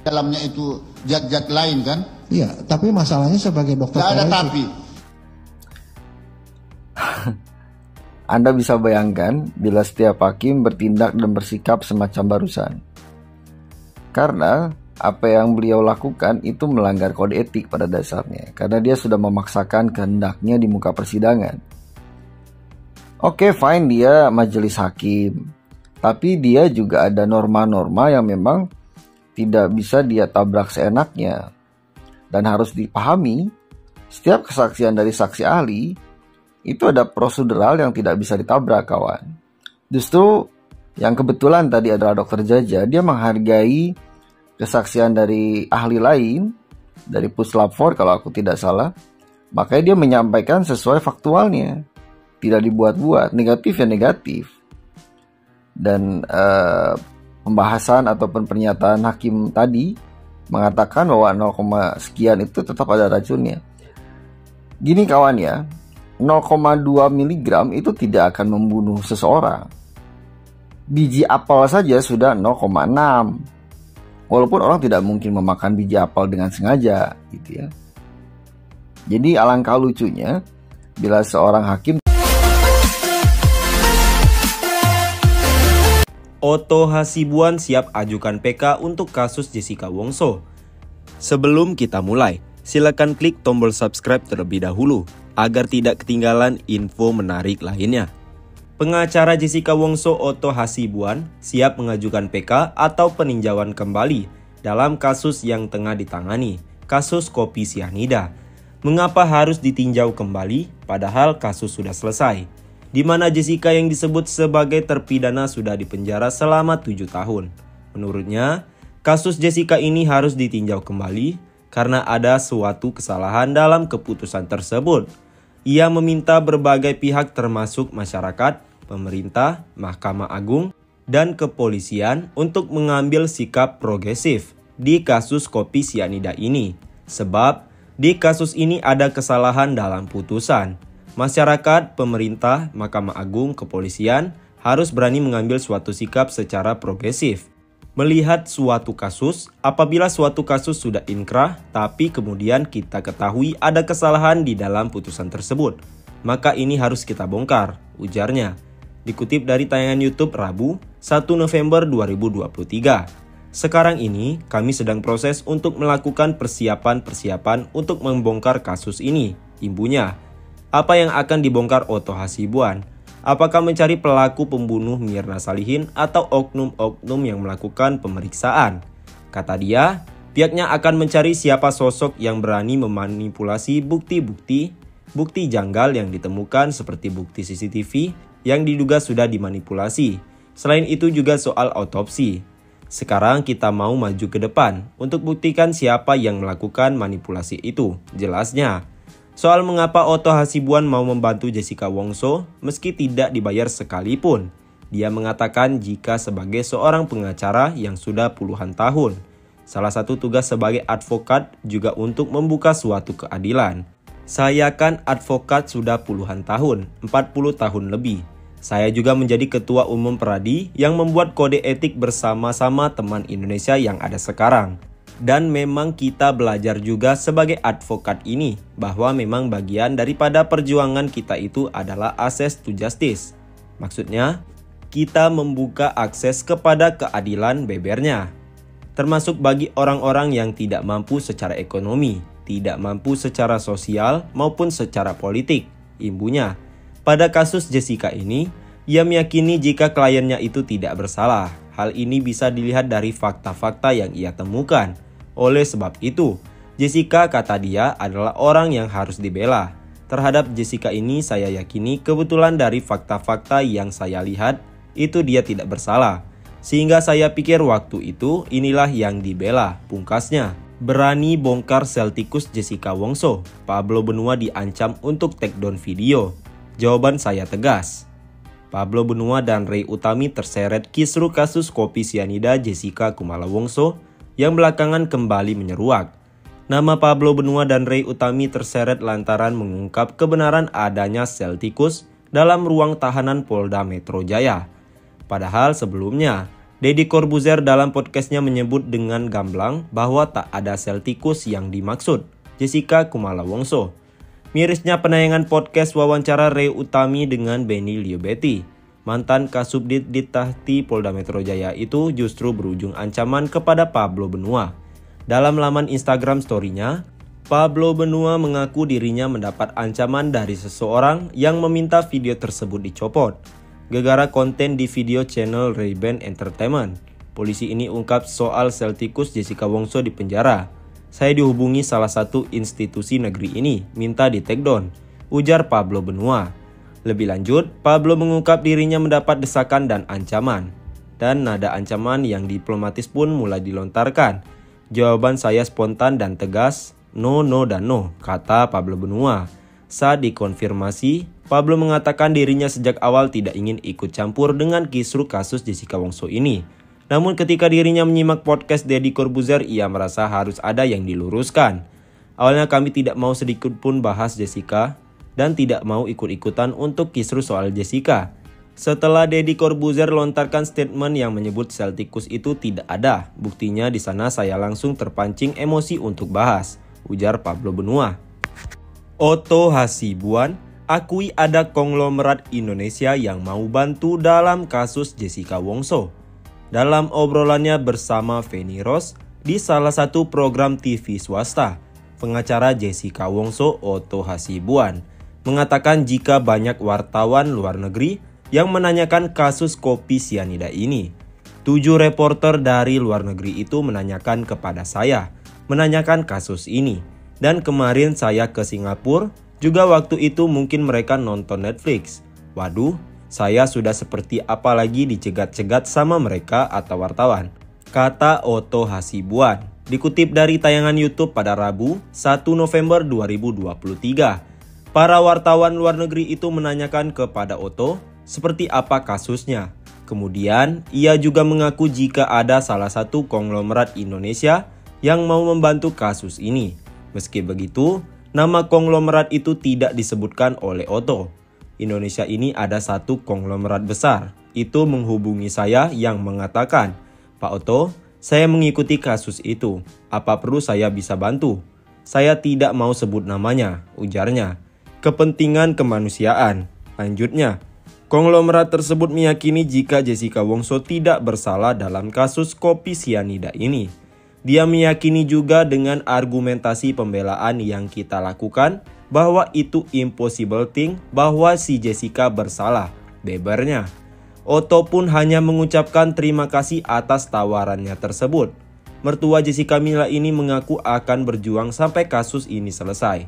dalamnya itu zat-zat lain kan? Iya, tapi masalahnya sebagai dokter Tidak ada forensik. tapi. Anda bisa bayangkan bila setiap hakim bertindak dan bersikap semacam barusan. Karena apa yang beliau lakukan itu melanggar kode etik pada dasarnya. Karena dia sudah memaksakan kehendaknya di muka persidangan. Oke, fine, dia majelis hakim. Tapi dia juga ada norma-norma yang memang tidak bisa dia tabrak seenaknya. Dan harus dipahami, setiap kesaksian dari saksi ahli itu ada prosedural yang tidak bisa ditabrak, kawan. Justru yang kebetulan tadi adalah dokter Jaja, dia menghargai kesaksian dari ahli lain, dari Puslap 4 kalau aku tidak salah. Makanya dia menyampaikan sesuai faktualnya, tidak dibuat-buat, negatif ya negatif. Dan pembahasan ataupun pernyataan hakim tadi mengatakan bahwa 0, sekian itu tetap ada racunnya. Gini kawan ya, 0,2 mg itu tidak akan membunuh seseorang. Biji apel saja sudah 0,6. Walaupun orang tidak mungkin memakan biji apel dengan sengaja gitu ya. Jadi alangkah lucunya bila seorang hakim Otto Hasibuan siap ajukan PK untuk kasus Jessica Wongso. Sebelum kita mulai, silakan klik tombol subscribe terlebih dahulu agar tidak ketinggalan info menarik lainnya. Pengacara Jessica Wongso Otto Hasibuan siap mengajukan PK atau peninjauan kembali dalam kasus yang tengah ditangani, kasus kopi sianida. Mengapa harus ditinjau kembali padahal kasus sudah selesai? Di mana Jessica yang disebut sebagai terpidana sudah dipenjara selama 7 tahun. Menurutnya, kasus Jessica ini harus ditinjau kembali karena ada suatu kesalahan dalam keputusan tersebut. Ia meminta berbagai pihak termasuk masyarakat, pemerintah, Mahkamah Agung, dan kepolisian untuk mengambil sikap progresif di kasus kopi sianida ini. Sebab di kasus ini ada kesalahan dalam putusan. Masyarakat, pemerintah, Mahkamah Agung, kepolisian harus berani mengambil suatu sikap secara progresif. Melihat suatu kasus, apabila suatu kasus sudah inkrah, tapi kemudian kita ketahui ada kesalahan di dalam putusan tersebut, maka ini harus kita bongkar, ujarnya. Dikutip dari tayangan YouTube Rabu, 1 November 2023. Sekarang ini, kami sedang proses untuk melakukan persiapan untuk membongkar kasus ini, imbunya. Apa yang akan dibongkar Otto Hasibuan? Apakah mencari pelaku pembunuh Mirna Salihin atau oknum-oknum yang melakukan pemeriksaan? Kata dia, pihaknya akan mencari siapa sosok yang berani memanipulasi bukti janggal yang ditemukan seperti bukti CCTV yang diduga sudah dimanipulasi. Selain itu juga soal otopsi. Sekarang kita mau maju ke depan untuk buktikan siapa yang melakukan manipulasi itu, jelasnya. Soal mengapa Otto Hasibuan mau membantu Jessica Wongso meski tidak dibayar sekalipun. Dia mengatakan jika sebagai seorang pengacara yang sudah puluhan tahun, salah satu tugas sebagai advokat juga untuk membuka suatu keadilan. Saya kan advokat sudah puluhan tahun, 40 tahun lebih. Saya juga menjadi ketua umum Peradi yang membuat kode etik bersama-sama teman Indonesia yang ada sekarang. Dan memang kita belajar juga sebagai advokat ini bahwa memang bagian daripada perjuangan kita itu adalah access to justice. Maksudnya, kita membuka akses kepada keadilan bebernya. Termasuk bagi orang-orang yang tidak mampu secara ekonomi, tidak mampu secara sosial maupun secara politik, imbunya. Pada kasus Jessica ini, ia meyakini jika kliennya itu tidak bersalah. Hal ini bisa dilihat dari fakta-fakta yang ia temukan. Oleh sebab itu, Jessica kata dia adalah orang yang harus dibela. Terhadap Jessica ini saya yakini kebetulan dari fakta-fakta yang saya lihat itu dia tidak bersalah. Sehingga saya pikir waktu itu inilah yang dibela, pungkasnya. Berani bongkar sel tikus Jessica Wongso, Pablo Benua diancam untuk take down video. Jawaban saya tegas. Pablo Benua dan Ray Utami terseret kisru kasus kopi sianida Jessica Kumala Wongso yang belakangan kembali menyeruak. Nama Pablo Benua dan Ray Utami terseret lantaran mengungkap kebenaran adanya sel tikus dalam ruang tahanan Polda Metro Jaya. Padahal sebelumnya, Deddy Corbuzier dalam podcastnya menyebut dengan gamblang bahwa tak ada sel tikus yang dimaksud, Jessica Kumala Wongso. Mirisnya penayangan podcast wawancara Ray Utami dengan Benny Liobeti, mantan Kasubdit Ditahti Polda Metro Jaya itu justru berujung ancaman kepada Pablo Benua. Dalam laman Instagram story-nya, Pablo Benua mengaku dirinya mendapat ancaman dari seseorang yang meminta video tersebut dicopot gegara konten di video channel Ray-Ban Entertainment. Polisi ini ungkap soal sel tikus Jessica Wongso di penjara. Saya dihubungi salah satu institusi negeri ini, minta di take down, ujar Pablo Benua. Lebih lanjut, Pablo mengungkap dirinya mendapat desakan dan ancaman. Dan nada ancaman yang diplomatis pun mulai dilontarkan. Jawaban saya spontan dan tegas, no, no, dan no, kata Pablo Benua. Saat dikonfirmasi, Pablo mengatakan dirinya sejak awal tidak ingin ikut campur dengan kisruh kasus Jessica Wongso ini. Namun ketika dirinya menyimak podcast Deddy Corbuzier, ia merasa harus ada yang diluruskan. Awalnya kami tidak mau sedikit pun bahas Jessica dan tidak mau ikut-ikutan untuk kisruh soal Jessica. Setelah Deddy Corbuzier lontarkan statement yang menyebut sel tikus itu tidak ada, buktinya di sana saya langsung terpancing emosi untuk bahas, ujar Pablo Benua. Otto Hasibuan akui ada konglomerat Indonesia yang mau bantu dalam kasus Jessica Wongso. Dalam obrolannya bersama Feni Rose di salah satu program TV swasta, pengacara Jessica Wongso Otto Hasibuan mengatakan jika banyak wartawan luar negeri yang menanyakan kasus kopi sianida ini. 7 reporter dari luar negeri itu menanyakan kepada saya, menanyakan kasus ini. Dan kemarin saya ke Singapura, juga waktu itu mungkin mereka nonton Netflix. Waduh, saya sudah seperti apa lagi dicegat-cegat sama mereka atau wartawan, kata Otto Hasibuan. Dikutip dari tayangan YouTube pada Rabu, 1 November 2023. Para wartawan luar negeri itu menanyakan kepada Otto seperti apa kasusnya. Kemudian, ia juga mengaku jika ada salah satu konglomerat Indonesia yang mau membantu kasus ini. Meski begitu, nama konglomerat itu tidak disebutkan oleh Otto. Indonesia ini ada satu konglomerat besar. Itu menghubungi saya yang mengatakan, Pak Otto, saya mengikuti kasus itu. Apa perlu saya bisa bantu? Saya tidak mau sebut namanya, ujarnya. Kepentingan kemanusiaan. Lanjutnya, konglomerat tersebut meyakini jika Jessica Wongso tidak bersalah dalam kasus kopi sianida ini. Dia meyakini juga dengan argumentasi pembelaan yang kita lakukan bahwa itu impossible thing bahwa si Jessica bersalah, bebernya. Otto pun hanya mengucapkan terima kasih atas tawarannya tersebut. Mertua Jessica Mila ini mengaku akan berjuang sampai kasus ini selesai.